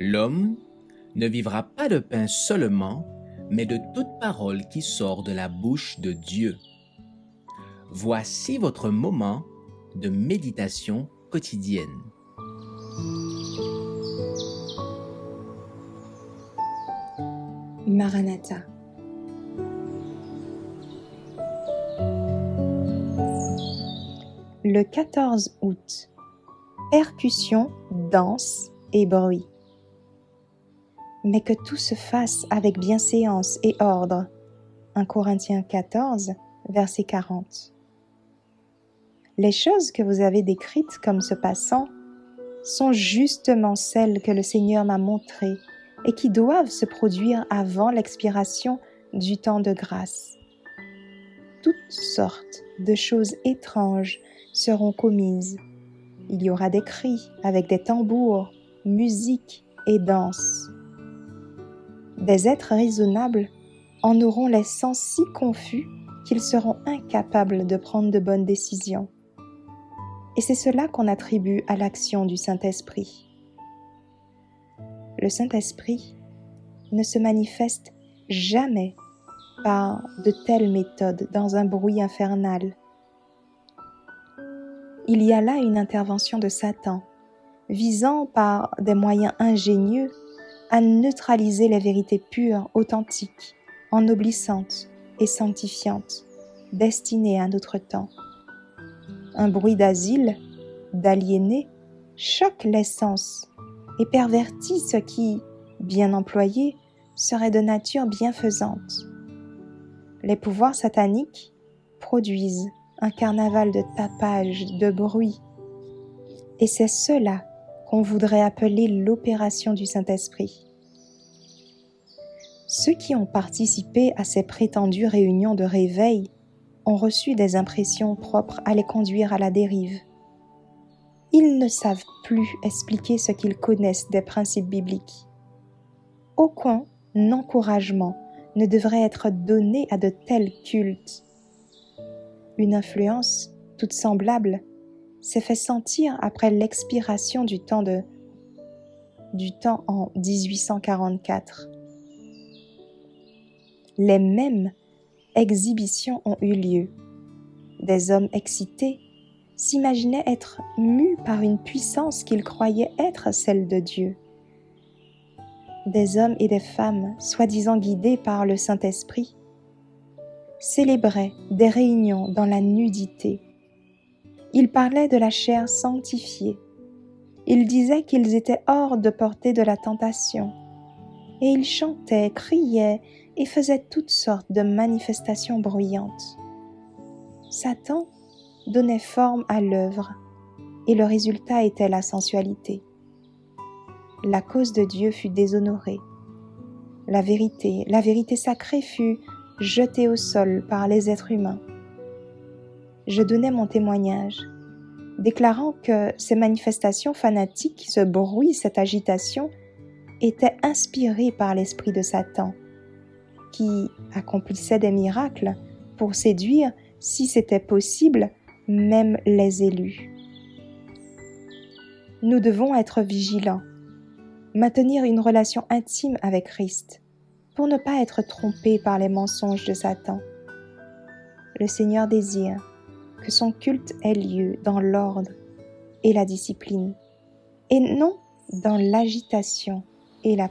L'homme ne vivra pas de pain seulement, mais de toute parole qui sort de la bouche de Dieu. Voici votre moment de méditation quotidienne. Maranatha. Le 14 août. Percussion, danse et bruit. Mais que tout se fasse avec bienséance et ordre. 1 Corinthiens 14, verset 40. Les choses que vous avez décrites comme se passant sont justement celles que le Seigneur m'a montrées et qui doivent se produire avant l'expiration du temps de grâce. Toutes sortes de choses étranges seront commises. Il y aura des cris avec des tambours, musique et danse. Des êtres raisonnables en auront les sens si confus qu'ils seront incapables de prendre de bonnes décisions. Et c'est cela qu'on attribue à l'action du Saint-Esprit. Le Saint-Esprit ne se manifeste jamais par de telles méthodes dans un bruit infernal. Il y a là une intervention de Satan, visant par des moyens ingénieux à neutraliser les vérités pures, authentiques, ennoblissantes et sanctifiantes, destinées à notre temps. Un bruit d'asile, d'aliénés, choque les sens et pervertit ce qui, bien employé, serait de nature bienfaisante. Les pouvoirs sataniques produisent un carnaval de tapage, de bruit, et c'est cela qu'on voudrait appeler l'opération du Saint-Esprit. Ceux qui ont participé à ces prétendues réunions de réveil ont reçu des impressions propres à les conduire à la dérive. Ils ne savent plus expliquer ce qu'ils connaissent des principes bibliques. Aucun encouragement ne devrait être donné à de tels cultes. Une influence toute semblable s'est fait sentir après l'expiration du temps en 1844. Les mêmes exhibitions ont eu lieu. Des hommes excités s'imaginaient être mus par une puissance qu'ils croyaient être celle de Dieu. Des hommes et des femmes, soi-disant guidés par le Saint-Esprit, célébraient des réunions dans la nudité. Ils parlaient de la chair sanctifiée. Ils disaient qu'ils étaient hors de portée de la tentation. Et ils chantaient, criaient et faisaient toutes sortes de manifestations bruyantes. Satan donnait forme à l'œuvre et le résultat était la sensualité. La cause de Dieu fut déshonorée. La vérité sacrée fut jetée au sol par les êtres humains. Je donnais mon témoignage, déclarant que ces manifestations fanatiques, ce bruit, cette agitation, étaient inspirés par l'esprit de Satan, qui accomplissait des miracles pour séduire, si c'était possible, même les élus. Nous devons être vigilants, maintenir une relation intime avec Christ, pour ne pas être trompés par les mensonges de Satan. Le Seigneur désire que son culte ait lieu dans l'ordre et la discipline, et non dans l'agitation et la